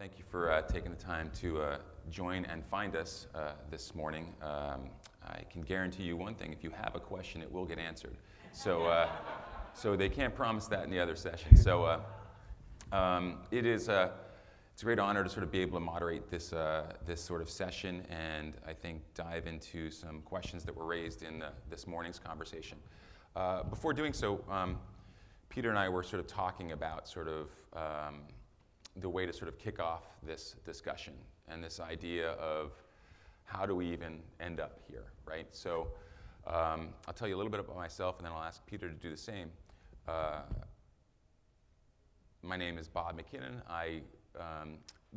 Thank you for taking the time to join and find us this morning. I can guarantee you one thing: if you have a question, it will get answered. So, so they can't promise that in the other session. So, it's a great honor to sort of be able to moderate this this sort of session, and I think dive into some questions that were raised in this morning's conversation. Before doing so, Peter and I were sort of talking about sort of the way to sort of kick off this discussion and this idea of how do we even end up here, right? So I'll tell you a little bit about myself, and then I'll ask Peter to do the same. My name is Bob McKinnon. I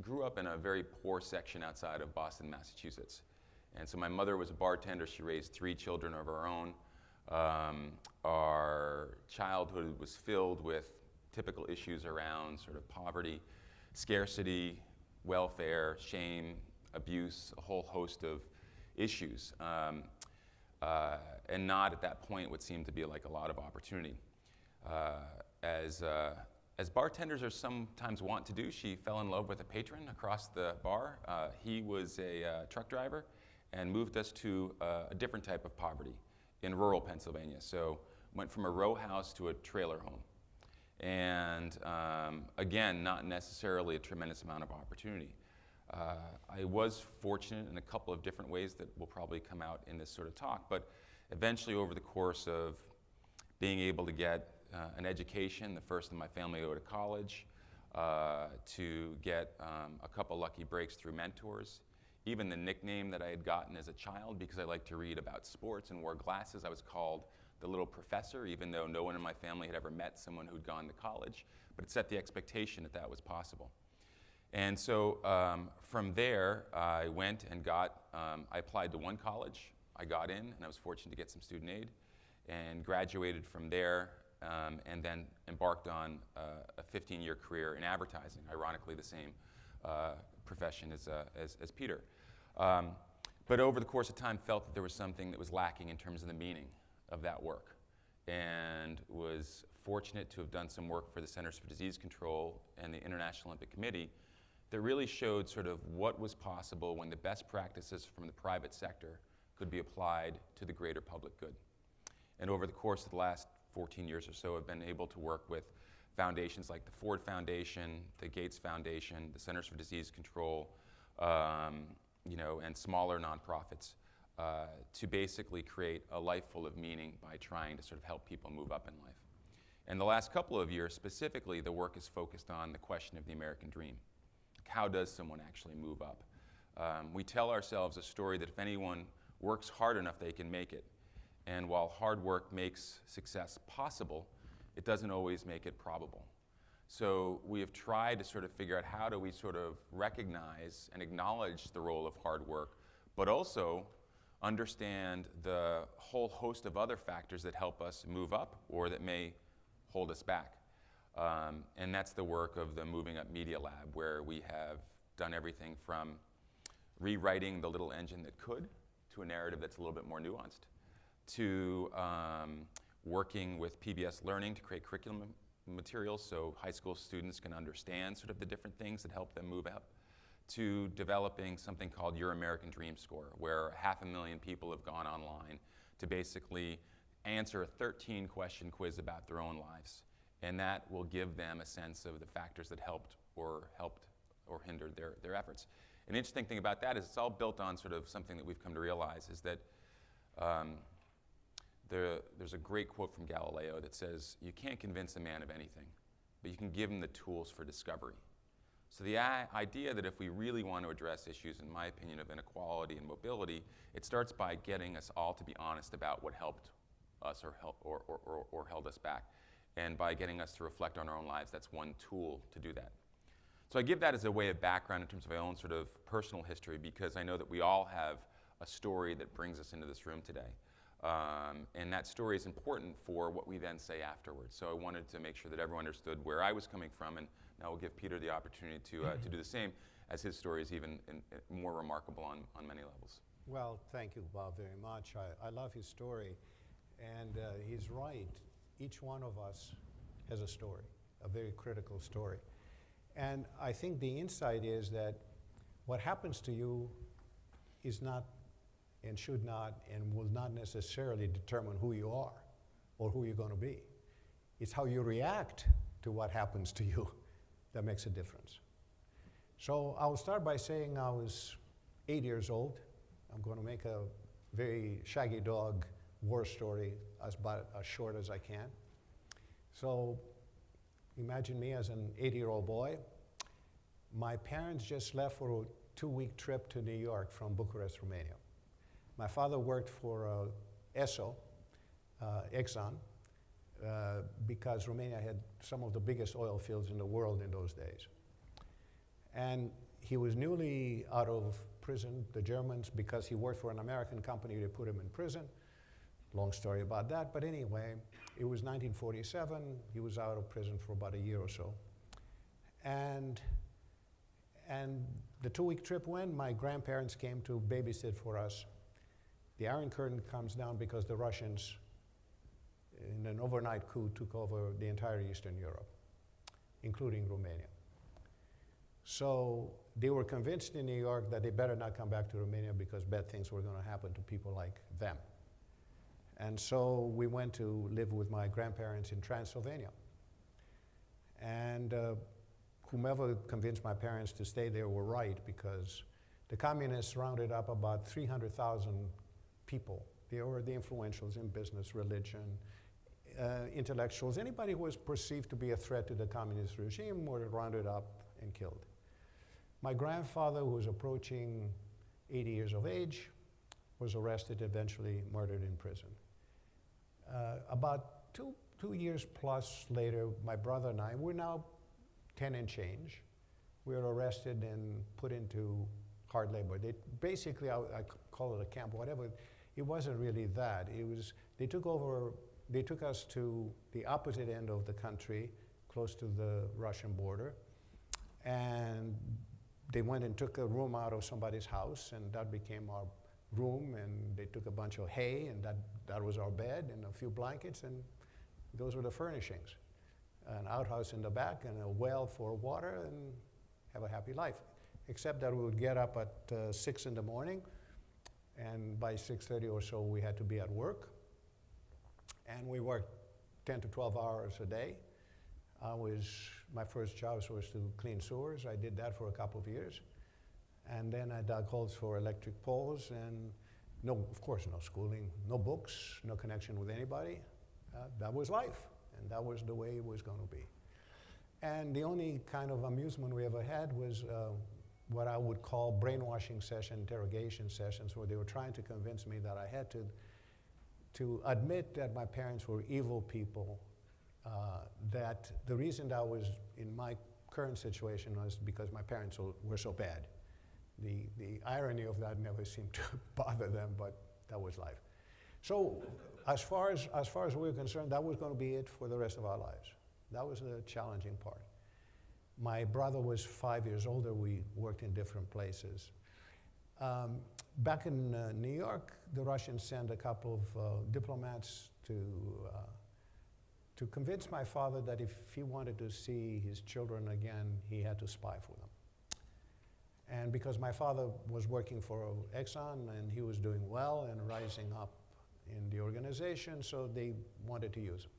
grew up in a very poor section outside of Boston, Massachusetts. And so my mother was a bartender. She raised 3 children of her own. Our childhood was filled with typical issues around sort of poverty, scarcity, welfare, shame, abuse, a whole host of issues, and not at that point what seemed to be like a lot of opportunity. As bartenders are sometimes want to do, she fell in love with a patron across the bar. He was a truck driver and moved us to a different type of poverty in rural Pennsylvania. So went from a row house to a trailer home. And again, not necessarily a tremendous amount of opportunity. I was fortunate in a couple of different ways that will probably come out in this sort of talk, but eventually over the course of being able to get an education, the first in my family to go to college, to get a couple lucky breaks through mentors, even the nickname that I had gotten as a child because I liked to read about sports and wore glasses, I was called the little professor, even though no one in my family had ever met someone who'd gone to college, but it set the expectation that that was possible. And so from there, I went and I applied to one college, I got in, and I was fortunate to get some student aid, and graduated from there, and then embarked on a 15-year career in advertising, ironically the same profession as Peter. But over the course of time, felt that there was something that was lacking in terms of the meaning of that work, and was fortunate to have done some work for the Centers for Disease Control and the International Olympic Committee that really showed sort of what was possible when the best practices from the private sector could be applied to the greater public good. And over the course of the last 14 years or so, I've been able to work with foundations like the Ford Foundation, the Gates Foundation, the Centers for Disease Control, and smaller nonprofits, to basically create a life full of meaning by trying to sort of help people move up in life. And the last couple of years, specifically, the work is focused on the question of the American dream. How does someone actually move up? We tell ourselves a story that if anyone works hard enough, they can make it. And while hard work makes success possible, it doesn't always make it probable. So we have tried to sort of figure out how do we sort of recognize and acknowledge the role of hard work, but also understand the whole host of other factors that help us move up or that may hold us back. And that's the work of the Moving Up Media Lab, where we have done everything from rewriting the little engine that could to a narrative that's a little bit more nuanced, to working with PBS Learning to create curriculum materials so high school students can understand sort of the different things that help them move up, to developing something called Your American Dream Score, where 500,000 people have gone online to basically answer a 13-question quiz about their own lives. And that will give them a sense of the factors that helped or hindered their efforts. An interesting thing about that is it's all built on sort of something that we've come to realize is that there's a great quote from Galileo that says, you can't convince a man of anything, but you can give him the tools for discovery. So the idea that if we really want to address issues, in my opinion, of inequality and mobility, it starts by getting us all to be honest about what helped us or held us back. And by getting us to reflect on our own lives, that's one tool to do that. So I give that as a way of background in terms of my own sort of personal history, because I know that we all have a story that brings us into this room today. And that story is important for what we then say afterwards. So I wanted to make sure that everyone understood where I was coming from, and now we'll give Peter the opportunity to do the same, as his story is even more remarkable on many levels. Well, thank you, Bob, very much. I love his story, and he's right. Each one of us has a story, a very critical story. And I think the insight is that what happens to you is not and should not and will not necessarily determine who you are or who you're going to be. It's how you react to what happens to you that makes a difference. So I'll start by saying I was 8 years old. I'm going to make a very shaggy dog war story about as short as I can. So imagine me as an 8-year-old boy. My parents just left for a 2-week trip to New York from Bucharest, Romania. My father worked for ESSO, Exxon, because Romania had some of the biggest oil fields in the world in those days. And he was newly out of prison. The Germans, because he worked for an American company, they put him in prison. Long story about that, but anyway, it was 1947. He was out of prison for about a year or so. And the 2-week trip went, my grandparents came to babysit for us. The Iron Curtain comes down because the Russians, in an overnight coup, took over the entire Eastern Europe, including Romania. So they were convinced in New York that they better not come back to Romania because bad things were going to happen to people like them. And so we went to live with my grandparents in Transylvania. And whomever convinced my parents to stay there were right, because the communists rounded up about 300,000 people. They were the influentials in business, religion, intellectuals. Anybody who was perceived to be a threat to the communist regime were rounded up and killed. My grandfather, who was approaching 80 years of age, was arrested, eventually murdered in prison. About two years plus later, my brother and I, we're now 10 and change. We were arrested and put into hard labor. They basically, I call it a camp, whatever. It wasn't really that. It was, they took us to the opposite end of the country, close to the Russian border, and they went and took a room out of somebody's house, and that became our room, and they took a bunch of hay, and that was our bed, and a few blankets, and those were the furnishings. An outhouse in the back, and a well for water, and have a happy life. Except that we would get up at 6 in the morning, and by 6:30 or so we had to be at work. And we worked 10 to 12 hours a day. My first job was to clean sewers. I did that for a couple of years. And then I dug holes for electric poles, and of course, no schooling, no books, no connection with anybody. That was life, and that was the way it was going to be. And the only kind of amusement we ever had was what I would call brainwashing session, interrogation sessions, where they were trying to convince me that I had to admit that my parents were evil people, that the reason that I was in my current situation was because my parents were so bad. The irony of that never seemed to bother them, but that was life. So as far as we were concerned, that was going to be it for the rest of our lives. That was the challenging part. My brother was 5 years older. We worked in different places. Back in New York, the Russians sent a couple of diplomats to convince my father that if he wanted to see his children again, he had to spy for them. And because my father was working for Exxon and he was doing well and rising up in the organization, so they wanted to use him.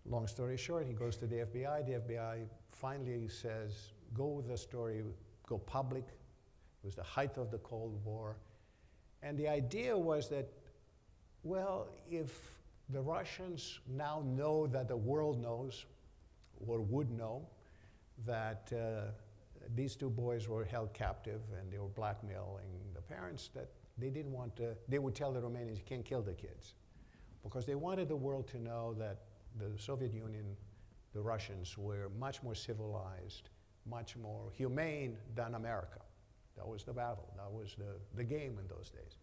Long story short, he goes to the FBI. The FBI finally says, go with the story, go public. It was the height of the Cold War. And the idea was that, well, if the Russians now know that the world knows, or would know, that these two boys were held captive and they were blackmailing the parents, that they didn't want to, they would tell the Romanians, you can't kill the kids. Because they wanted the world to know that the Soviet Union, the Russians, were much more civilized, much more humane than America. That was the battle. That was the game in those days.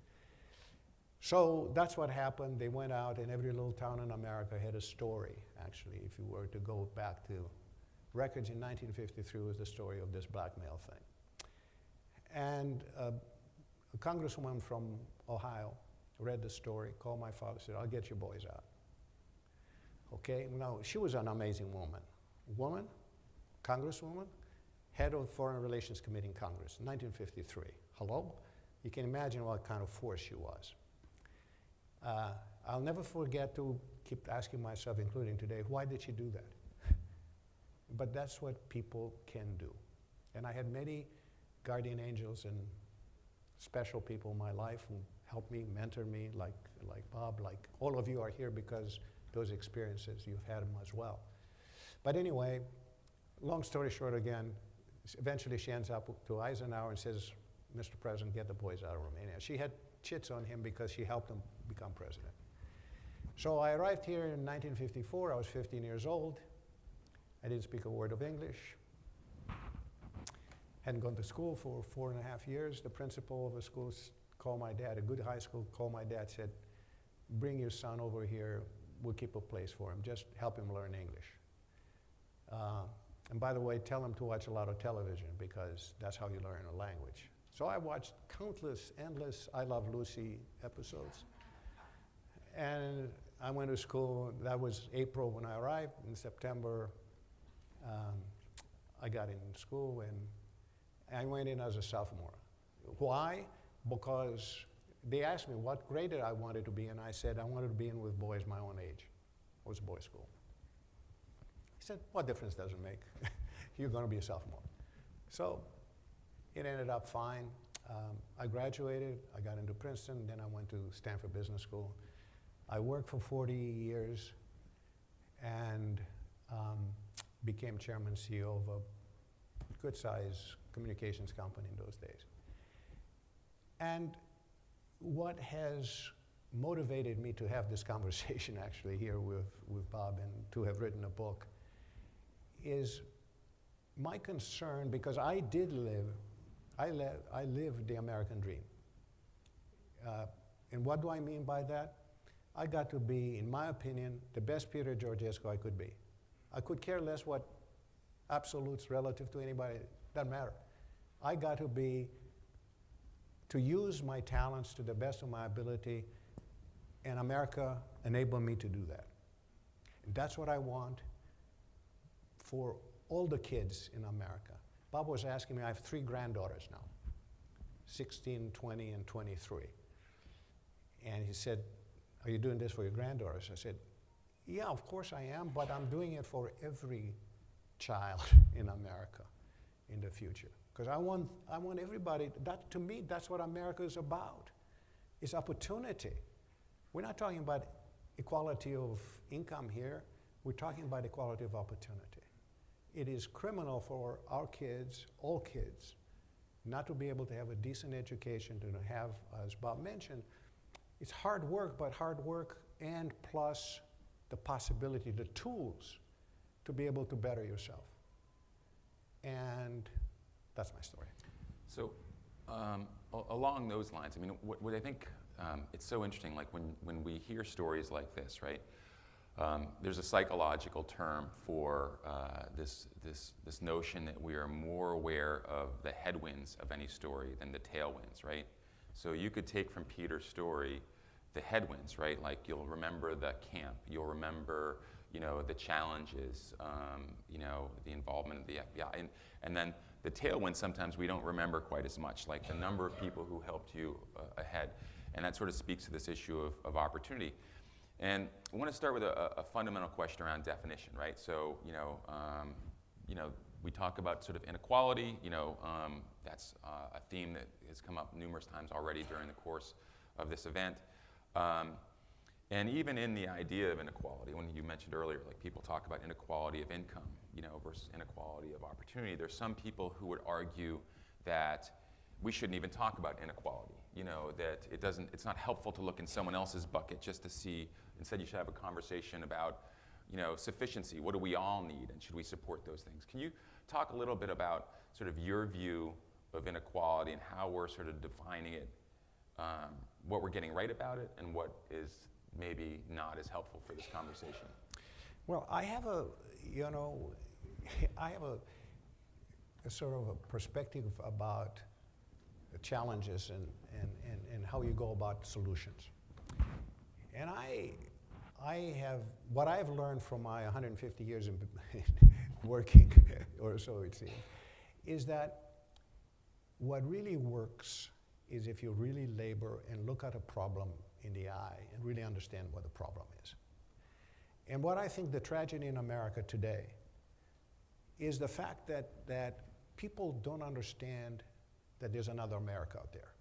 So that's what happened. They went out, and every little town in America had a story, actually. If you were to go back to records in 1953, was the story of this blackmail thing. And a congresswoman from Ohio read the story, called my father, said, I'll get your boys out. Okay, now she was an amazing woman. Congresswoman, head of the Foreign Relations Committee in Congress, 1953. Hello? You can imagine what kind of force she was. I'll never forget to keep asking myself, including today, why did she do that? But that's what people can do. And I had many guardian angels and special people in my life who helped me, mentor me, like Bob, like all of you are here because those experiences, you've had them as well. But anyway, long story short again, eventually she ends up to Eisenhower and says, Mr. President, get the boys out of Romania. She had chits on him because she helped him become president. So I arrived here in 1954. I was 15 years old. I didn't speak a word of English. Hadn't gone to school for 4.5 years. The principal of a school called my dad, a good high school, called my dad, said, bring your son over here. We'll keep a place for him. Just help him learn English. And by the way, tell him to watch a lot of television because that's how you learn a language. So I watched countless, endless I Love Lucy episodes. And I went to school. That was April when I arrived. In September, I got in school and I went in as a sophomore. Why? Because they asked me what grade I wanted to be in. I said I wanted to be in with boys my own age. It was a boys' school. He said, what difference does it make? You're going to be a sophomore. So it ended up fine. I graduated. I got into Princeton. Then I went to Stanford Business School. I worked for 40 years and became chairman and CEO of a good-sized communications company in those days. And what has motivated me to have this conversation actually here with Bob and to have written a book is my concern, because I lived the American dream. And what do I mean by that? I got to be, in my opinion, the best Peter Georgescu I could be. I could care less what absolutes relative to anybody, doesn't matter. I got to use my talents to the best of my ability, and America enabled me to do that. And that's what I want for all the kids in America. Bob was asking me, I have 3 granddaughters now, 16, 20, and 23. And he said, are you doing this for your granddaughters? I said, yeah, of course I am, but I'm doing it for every child in America in the future. Because I want everybody, to me, that's what America is about. It's opportunity. We're not talking about equality of income here. We're talking about equality of opportunity. It is criminal for our kids, all kids, not to be able to have a decent education, to have, as Bob mentioned, it's hard work, but hard work and plus the possibility, the tools to be able to better yourself. And that's my story. So along those lines, I mean, what I think it's so interesting, like when we hear stories like this, right? There's a psychological term for this notion that we are more aware of the headwinds of any story than the tailwinds, right? So you could take from Peter's story the headwinds, right? Like you'll remember the camp, you'll remember, the challenges, the involvement of the FBI, and then the tailwinds sometimes we don't remember quite as much, like the number of people who helped you ahead, and that sort of speaks to this issue of opportunity. And I want to start with a fundamental question around definition, right? So, we talk about sort of inequality. That's a theme that has come up numerous times already during the course of this event. And even in the idea of inequality, when you mentioned earlier, like people talk about inequality of income, versus inequality of opportunity. There's some people who would argue that we shouldn't even talk about inequality. That it's not helpful to look in someone else's bucket just to see. Instead, you should have a conversation about, sufficiency. What do we all need, and should we support those things? Can you talk a little bit about sort of your view of inequality and how we're sort of defining it, what we're getting right about it, and what is maybe not as helpful for this conversation? Well, I have a sort of a perspective about the challenges and how you go about solutions. And I have, what I've learned from my 150 years in working, or so it seems, is that what really works is if you really labor and look at a problem in the eye and really understand what the problem is. And what I think the tragedy in America today is the fact that people don't understand that there's another America out there.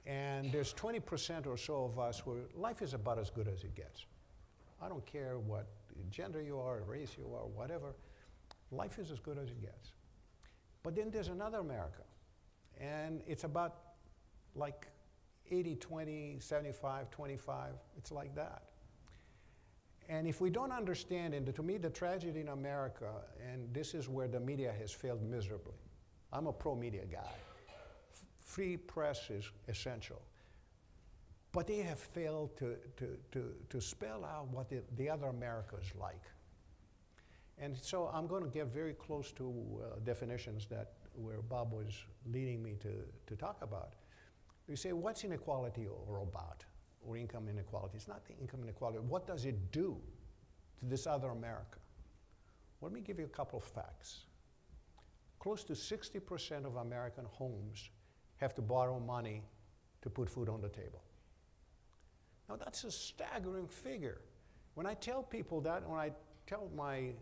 And there's 20% or so of us where life is about as good as it gets. I don't care what gender you are, race you are, whatever. Life is as good as it gets. But then there's another America. And it's about like 80-20, 75-25. It's like that. And if we don't understand, and to me the tragedy in America, and this is where the media has failed miserably. I'm a pro-media guy. Free press is essential. But they have failed to spell out what the other America is like. And so I'm going to get very close to definitions that where Bob was leading me to talk about. You say, what's inequality all about, or income inequality? It's not the income inequality. What does it do to this other America? Let me give you a couple of facts. Close to 60% of American homes have to borrow money to put food on the table. Now that's a staggering figure. When I tell people that, when I tell my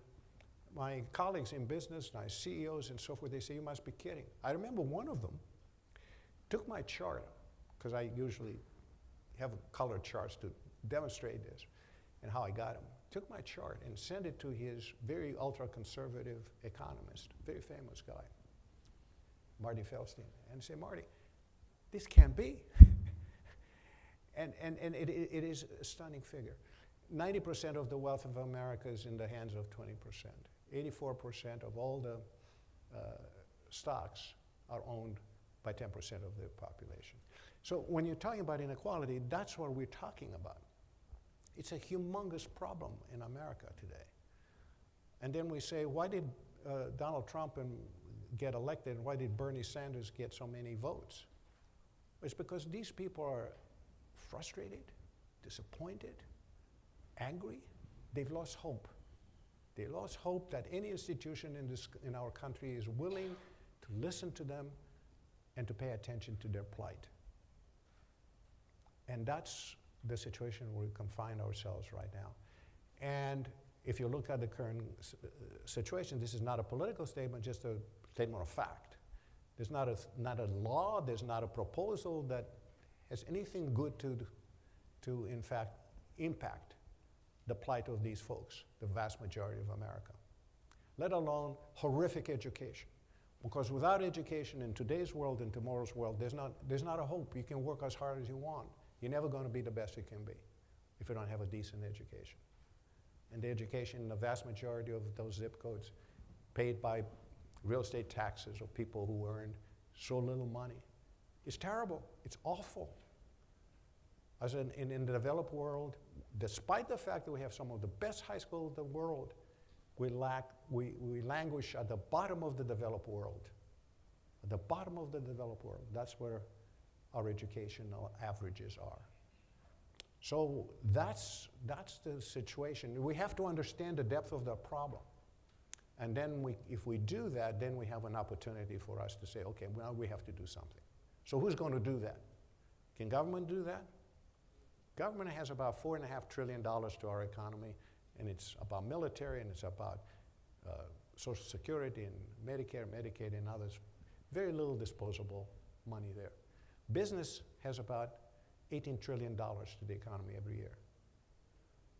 colleagues in business, my CEOs and so forth, they say, you must be kidding. I remember one of them took my chart, because I usually have colored charts to demonstrate this and how I got them. Took my chart and sent it to his very ultra-conservative economist, very famous guy, Marty Feldstein, and say, Marty, this can't be. and it is a stunning figure. 90% of the wealth of America is in the hands of 20%. 84% of all the stocks are owned by 10% of the population. So when you're talking about inequality, that's what we're talking about. It's a humongous problem in America today. And then we say, why did Donald Trump get elected, and why did Bernie Sanders get so many votes? It's because these people are frustrated, disappointed, angry. They've lost hope. They lost hope that any institution in our country is willing to listen to them and to pay attention to their plight. And that's the situation where we can find ourselves right now. And if you look at the current situation, this is not a political statement, just a statement of fact. There's not a law, there's not a proposal that has anything good to in fact, impact the plight of these folks, the vast majority of America, let alone horrific education. Because without education in today's world and tomorrow's world, there's not a hope. You can work as hard as you want. You're never going to be the best you can be if you don't have a decent education. And the education in the vast majority of those zip codes paid by real estate taxes of people who earned so little money. It's terrible. It's awful. As in the developed world, despite the fact that we have some of the best high schools in the world, we languish at the bottom of the developed world. At the bottom of the developed world, that's where our educational averages are. So that's the situation. We have to understand the depth of the problem. And then if we do that, then we have an opportunity for us to say, okay, well, we have to do something. So who's going to do that? Can government do that? Government has about $4.5 trillion to our economy, and it's about military, and it's about Social Security and Medicare, Medicaid, and others. Very little disposable money there. Business has about $18 trillion to the economy every year.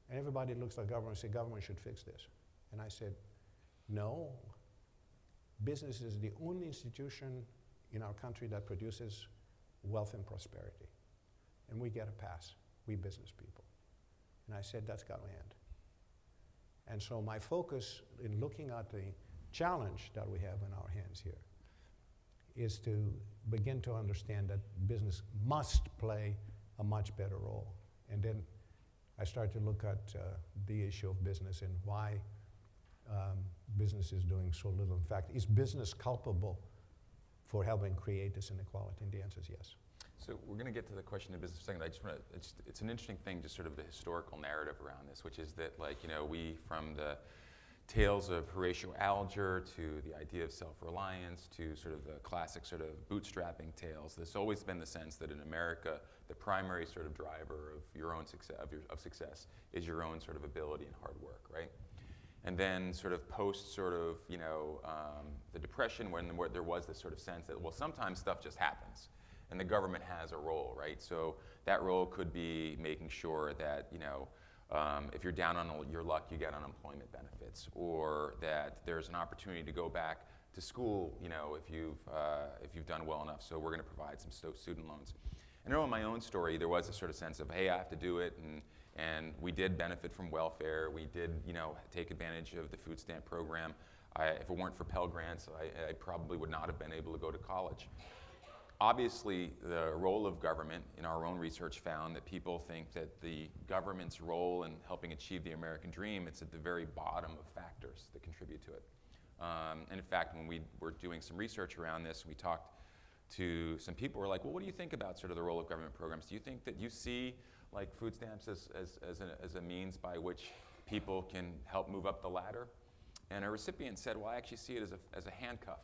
And everybody looks at government and says, government should fix this. And I said, no. Business is the only institution in our country that produces wealth and prosperity. And we get a pass, we business people. And I said, that's got to end. And so my focus in looking at the challenge that we have in our hands here is to begin to understand that business must play a much better role. And then I started to look at the issue of business and why business is doing so little. In fact, is business culpable for helping create this inequality? And the answer is yes. So we're going to get to the question of business in a second. I just want to, it's an interesting thing, just sort of the historical narrative around this, which is that, like, you know, we from the tales of Horatio Alger to the idea of self-reliance to sort of the classic sort of bootstrapping tales. There's always been the sense that in America, the primary sort of driver of your own success, of success is your own sort of ability and hard work, right? And then sort of post sort of, the Depression, when there was this sort of sense that, well, sometimes stuff just happens and the government has a role, right? So that role could be making sure that, if you're down on your luck, you get unemployment benefits, or that there's an opportunity to go back to school, if you've done well enough. So we're going to provide some student loans. And in my own story, there was a sort of sense of, hey, I have to do it, and we did benefit from welfare. We did, take advantage of the food stamp program. If it weren't for Pell Grants, I probably would not have been able to go to college. Obviously, the role of government in our own research found that people think that the government's role in helping achieve the American dream, it's at the very bottom of factors that contribute to it. And in fact, when we were doing some research around this, we talked to some people who were like, well, what do you think about sort of the role of government programs? Do you think that you see like food stamps as a means by which people can help move up the ladder? And a recipient said, well, I actually see it as a handcuff.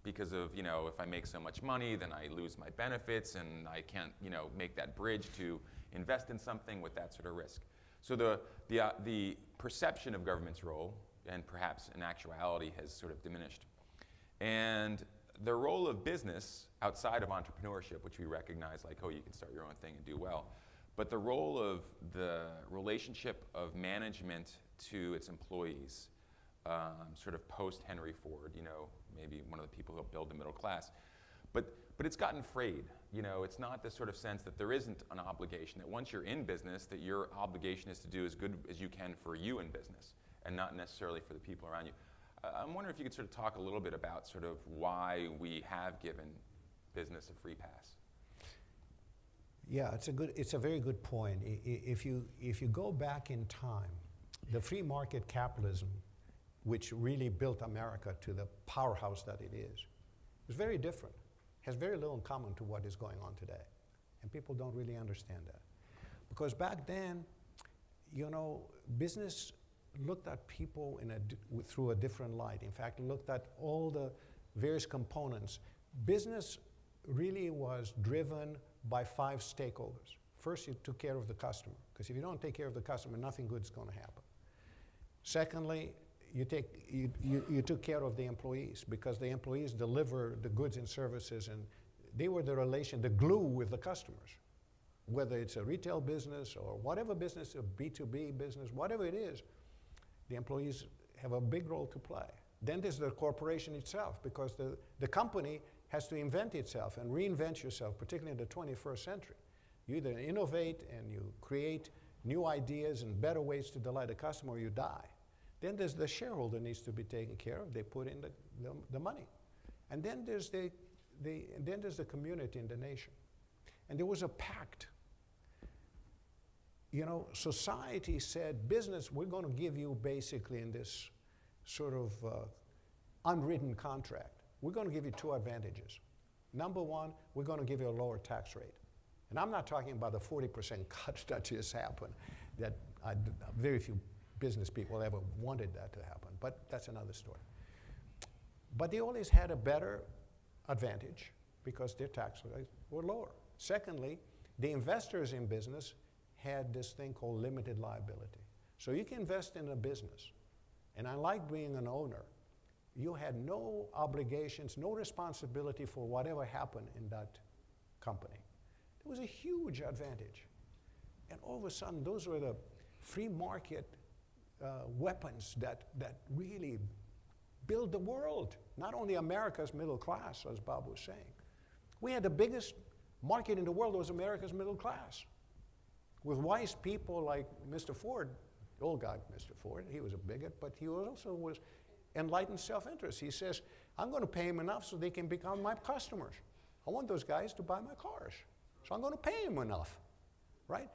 Because of, if I make so much money, then I lose my benefits and I can't, make that bridge to invest in something with that sort of risk. So the perception of government's role, and perhaps in actuality, has sort of diminished. And the role of business outside of entrepreneurship, which we recognize like, oh, you can start your own thing and do well, but the role of the relationship of management to its employees, sort of post-Henry Ford, maybe one of the people who helped build the middle class. But it's gotten frayed. It's not this sort of sense that there isn't an obligation, that once you're in business, that your obligation is to do as good as you can for you in business, and not necessarily for the people around you. I'm wondering if you could sort of talk a little bit about sort of why we have given business a free pass. Yeah, it's a very good point. If you go back in time, the free market capitalism, which really built America to the powerhouse that it is very different, has very little in common to what is going on today. And people don't really understand that. Because back then, business looked at people through a different light. In fact, looked at all the various components. Business really was driven by 5 stakeholders. First, you took care of the customer, because if you don't take care of the customer, nothing good is going to happen. Secondly, you took care of the employees, because the employees deliver the goods and services, and they were the glue with the customers. Whether it's a retail business or whatever business, a B2B business, whatever it is, the employees have a big role to play. Then there's the corporation itself, because the company has to invent itself and reinvent yourself, particularly in the 21st century. You either innovate and you create new ideas and better ways to delight the customer, or you die. Then there's the shareholder needs to be taken care of. They put in the money. And then there's the community and the nation. And there was a pact. Society said, business, we're going to give you basically in this sort of unwritten contract, we're going to give you 2 advantages. Number one, we're going to give you a lower tax rate. And I'm not talking about the 40% cut that just happened, that very few business people ever wanted that to happen, but that's another story. But they always had a better advantage because their tax rates were lower. Secondly, the investors in business had this thing called limited liability. So you can invest in a business, and unlike being an owner, you had no obligations, no responsibility for whatever happened in that company. It was a huge advantage. And all of a sudden, those were the free market weapons that really build the world, not only America's middle class, as Bob was saying. We had the biggest market in the world was America's middle class, with wise people like Mr. Ford, the old guy, Mr. Ford. He was a bigot, but he also was enlightened self-interest. He says, I'm going to pay them enough so they can become my customers. I want those guys to buy my cars, so I'm going to pay them enough, right?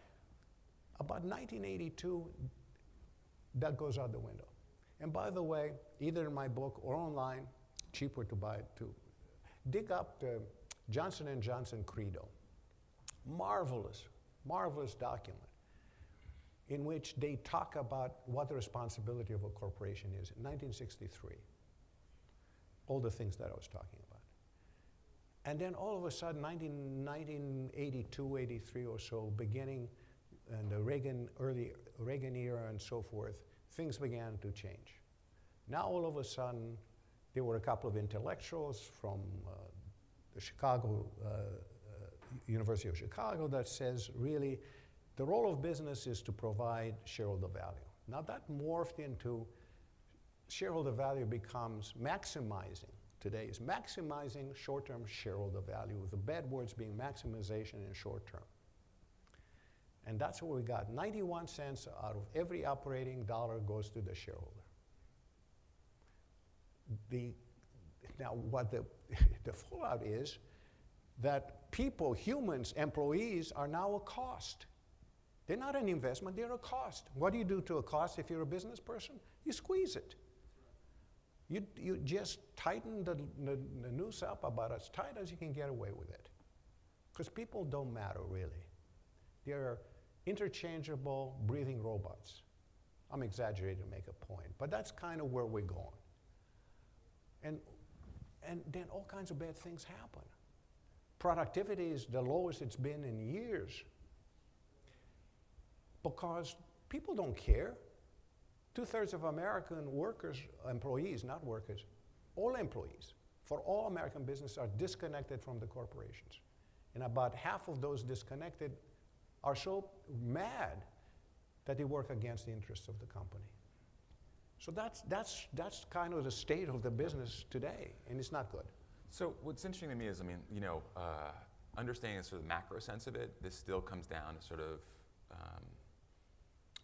About 1982, that goes out the window. And by the way, either in my book or online, cheaper to buy it too, dig up the Johnson & Johnson Credo. Marvelous, marvelous document. in which they talk about what the responsibility of a corporation is. In 1963, all the things that I was talking about. And then all of a sudden, 1982, 83 or so, beginning in the early Reagan era and so forth, things began to change. Now all of a sudden, there were a couple of intellectuals from the University of Chicago that says, really, the role of business is to provide shareholder value. Now that morphed into shareholder value becomes maximizing. Today is maximizing short-term shareholder value, with the bad words being maximization and short-term. And that's what we got. 91 cents out of every operating dollar goes to the shareholder. Now, what the fallout is that people, humans, employees are now a cost. They're not an investment, they're a cost. What do you do to a cost if you're a business person? You squeeze it. You just tighten the noose up about as tight as you can get away with it. Because people don't matter, really. They're interchangeable breathing robots. I'm exaggerating to make a point, but that's kind of where we're going. And then all kinds of bad things happen. Productivity is the lowest it's been in years because people don't care. 2/3 of American workers, employees, not workers, all employees for all American businesses are disconnected from the corporations. And about half of those disconnected are so mad that they work against the interests of the company. So that's kind of the state of the business today, and it's not good. So what's interesting to me is, I mean, you know, understanding the sort of macro sense of it, this still comes down to sort of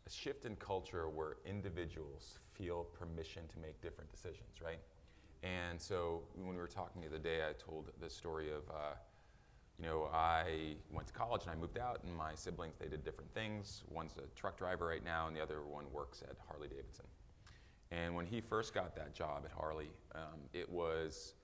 a shift in culture where individuals feel permission to make different decisions, right? And so when we were talking the other day, I told the story of, you know, I went to college and I moved out, and my siblings, they did different things. One's a truck driver right now, and the other one works at Harley Davidson. And when he first got that job at Harley, it was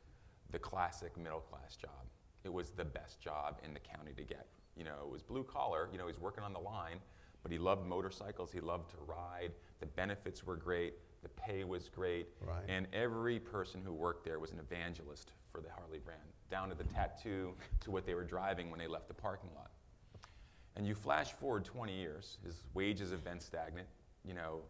the classic middle class job. It was the best job in the county to get. You know, it was blue collar, you know, he's working on the line, but he loved motorcycles, he loved to ride, the benefits were great, the pay was great, right. And every person who worked there was an evangelist for the Harley brand, down to the tattoo, to what they were driving when they left the parking lot. And you flash forward 20 years, his wages have been stagnant, you know,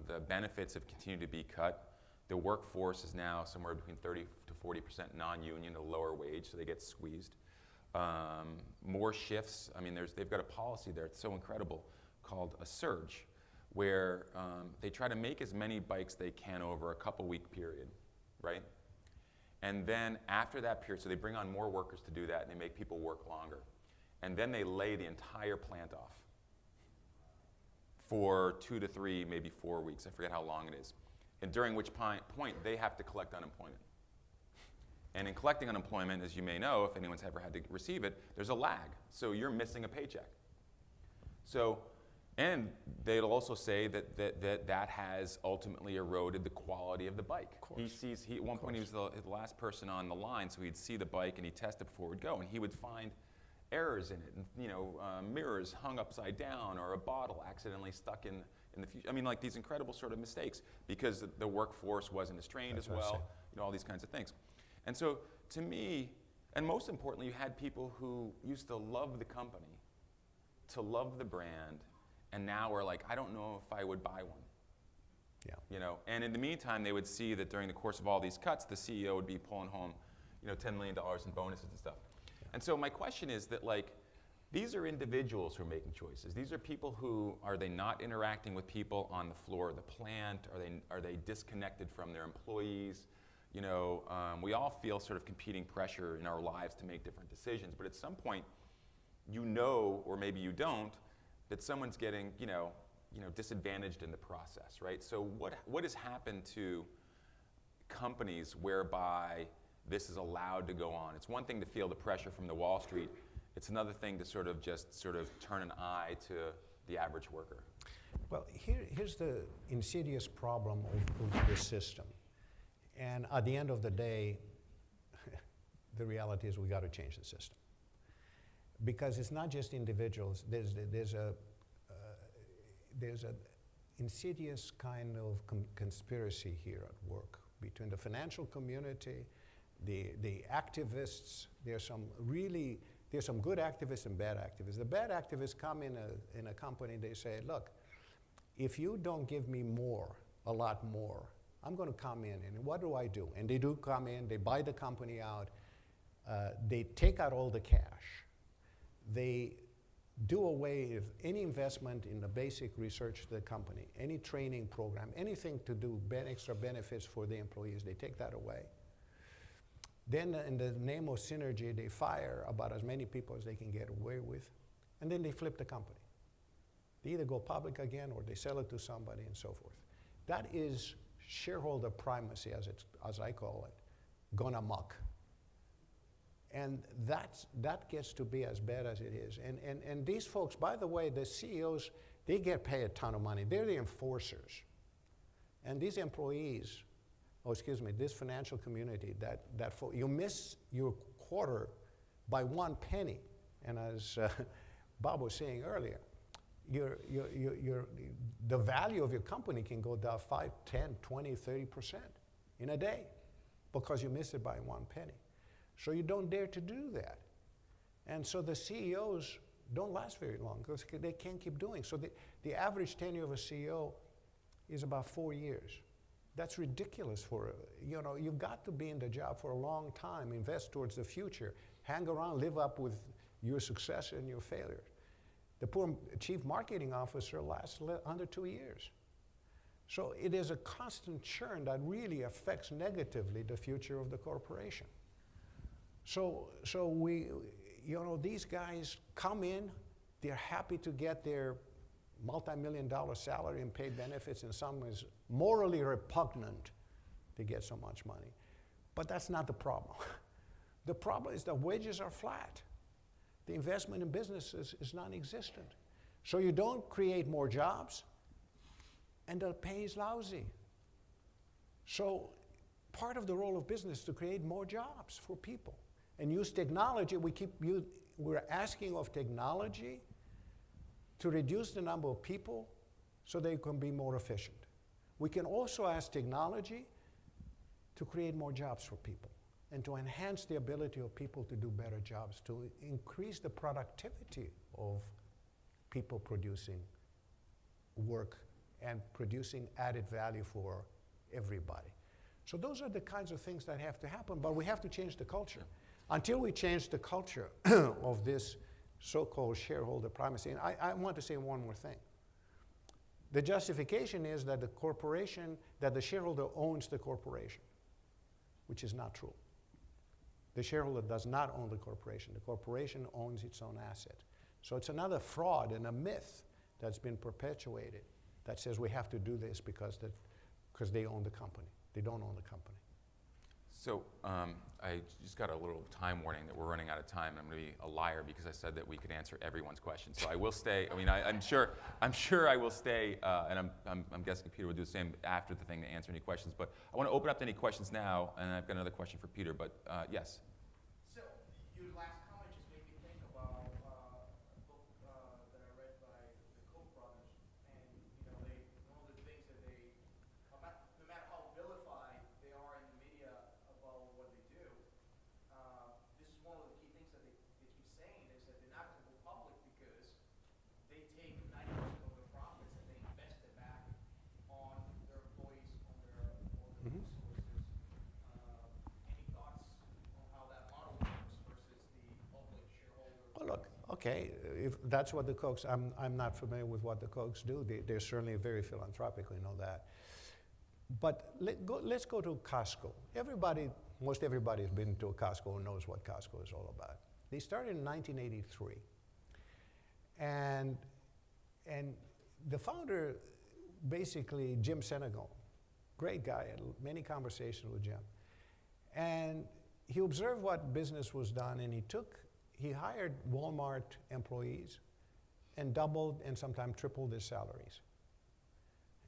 the benefits have continued to be cut. The workforce is now somewhere between 30 to 40% non-union, a lower wage, so they get squeezed. More shifts. I mean, they've got a policy there, it's so incredible, called a surge, where they try to make as many bikes they can over a couple-week period, right? And then after that period, so they bring on more workers to do that, and they make people work longer. And then they lay the entire plant off for 2 to 3, maybe 4 weeks. I forget how long it is. And during which point they have to collect unemployment. And in collecting unemployment, as you may know, if anyone's ever had to receive it, there's a lag. So you're missing a paycheck. So, and they'll also say that has ultimately eroded the quality of the bike. At one point he was the last person on the line, so he'd see the bike and he'd test it before it would go, and he would find errors in it, and, you know, mirrors hung upside down, or a bottle accidentally stuck in the future. I mean, like these incredible sort of mistakes because the workforce wasn't as trained as well, you know, all these kinds of things. And so to me, and most importantly, you had people who used to love the company, to love the brand, and now are like, I don't know if I would buy one. Yeah. You know, and in the meantime, they would see that during the course of all these cuts, the CEO would be pulling home, you know, $10 million in bonuses and stuff. Yeah. And so my question is that, like, these are individuals who are making choices. These are people who, are they not interacting with people on the floor of the plant? Are they disconnected from their employees? You know, we all feel sort of competing pressure in our lives to make different decisions, but at some point, you know, or maybe you don't, that someone's getting, you know, disadvantaged in the process, right? So what has happened to companies whereby this is allowed to go on? It's one thing to feel the pressure from the Wall Street. It's another thing to sort of turn an eye to the average worker. Well, here's the insidious problem of the system. And at the end of the day, the reality is we got to change the system. Because it's not just individuals. there's an insidious kind of conspiracy here at work between the financial community, the activists. There's some good activists and bad activists. The bad activists come in a company, they say, look, if you don't give me more, a lot more, I'm going to come in, and what do I do? And they do come in, they buy the company out, they take out all the cash, they do away with any investment in the basic research of the company, any training program, anything to do extra benefits for the employees, they take that away. Then in the name of synergy, they fire about as many people as they can get away with, and then they flip the company. They either go public again or they sell it to somebody and so forth. That is shareholder primacy, as I call it, gone amok. And that gets to be as bad as it is. And these folks, by the way, the CEOs, they get paid a ton of money. They're the enforcers. And these employees, this financial community, you miss your quarter by 1 penny. And as Bob was saying earlier, the value of your company can go down 5, 10, 20, 30% in a day because you miss it by 1 penny. So you don't dare to do that. And so the CEOs don't last very long because they can't keep doing. So the average tenure of a CEO is about 4 years. That's ridiculous you've got to be in the job for a long time, invest towards the future, hang around, live up with your success and your failures. The poor chief marketing officer lasts under 2 years. So it is a constant churn that really affects negatively the future of the corporation. So these guys come in, they're happy to get their multi-million-dollar salary and pay benefits, and some is morally repugnant to get so much money. But that's not the problem. The problem is that wages are flat. The investment in businesses is non-existent. So you don't create more jobs, and the pay is lousy. So part of the role of business is to create more jobs for people and use technology. We're asking of technology to reduce the number of people so they can be more efficient. We can also ask technology to create more jobs for people and to enhance the ability of people to do better jobs, to increase the productivity of people producing work and producing added value for everybody. So those are the kinds of things that have to happen, but we have to change the culture. Until we change the culture of this so-called shareholder primacy, and I want to say one more thing. The justification is that the shareholder owns the corporation, which is not true. The shareholder does not own the corporation. The corporation owns its own asset. So it's another fraud and a myth that's been perpetuated that says we have to do this because they own the company. They don't own the company. So I just got a little time warning that we're running out of time. I'm going to be a liar because I said that we could answer everyone's questions. So I will stay. I mean, I'm sure I will stay, and I'm guessing Peter will do the same after the thing to answer any questions. But I want to open up to any questions now, and I've got another question for Peter. But yes. So your last comment just made me think about a book that I read by the Koch brothers, and one of the things that no matter how vilified they are in the media about what they do, this is one of the key things that they keep saying is that they're not going to go public because they take 90% of the profits and they invest it back on their employees, on their resources. Any thoughts on how that model works versus the public shareholder? Well, look, okay, if that's what the Kochs, I'm not familiar with what the Kochs do. They're certainly very philanthropic, we know that. But let's go to Costco. Most everybody has been to a Costco and knows what Costco is all about. They started in 1983. And the founder, basically Jim Senegal, great guy, had many conversations with Jim. And he observed what business was done, and he hired Walmart employees and doubled and sometimes tripled their salaries.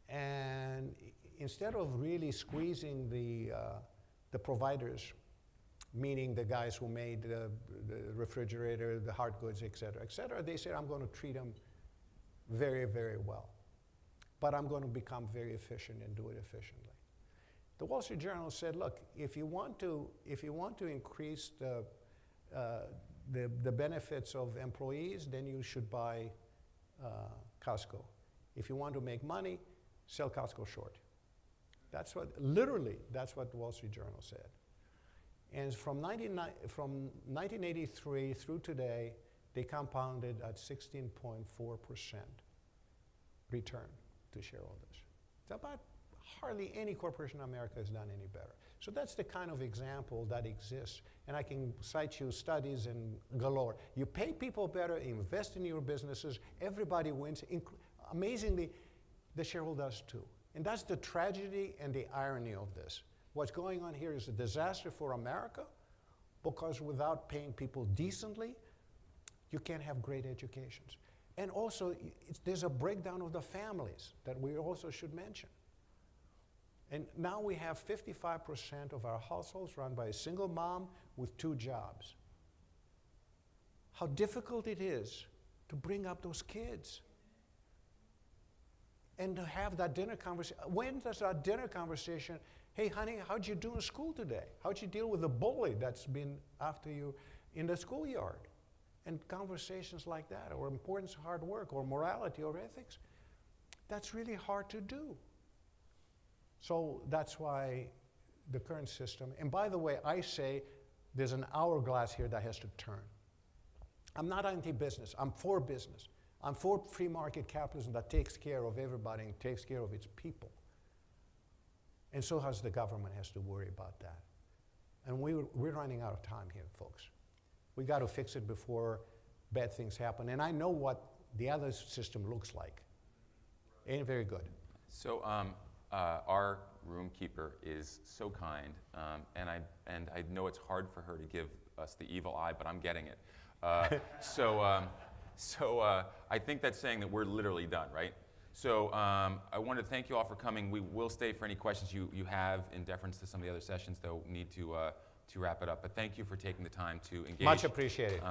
And instead of really squeezing the providers, meaning the guys who made the refrigerator, the hard goods, et cetera, they said, I'm going to treat them very, very well. but I'm going to become very efficient and do it efficiently. The Wall Street Journal said, look, if you want to increase the benefits of employees, then you should buy Costco. If you want to make money, sell Costco short. That's what, literally, that's what the Wall Street Journal said. And from 1983 through today, they compounded at 16.4% return to shareholders. It's about hardly any corporation in America has done any better. So that's the kind of example that exists. And I can cite you studies in galore. You pay people better, invest in your businesses, everybody wins. Amazingly, the shareholders too. And that's the tragedy and the irony of this. What's going on here is a disaster for America, because without paying people decently, you can't have great educations. And also, there's a breakdown of the families that we also should mention. And now we have 55% of our households run by a single mom with 2 jobs. How difficult it is to bring up those kids. And to have that dinner conversation. When does that dinner conversation, hey honey, how'd you do in school today? How'd you deal with the bully that's been after you in the schoolyard? And conversations like that, or importance of hard work, or morality, or ethics, that's really hard to do. So that's why the current system, and by the way, I say there's an hourglass here that has to turn. I'm not anti-business, I'm for business. I'm for free market capitalism that takes care of everybody and takes care of its people. And so has the government has to worry about that. And we're running out of time here, folks. We got to fix it before bad things happen. And I know what the other system looks like. Ain't very good. So our room keeper is so kind, and I know it's hard for her to give us the evil eye, but I'm getting it. So I think that's saying that we're literally done, right? So I want to thank you all for coming. We will stay for any questions you have in deference to some of the other sessions, though we need to wrap it up. But thank you for taking the time to engage. Much appreciated.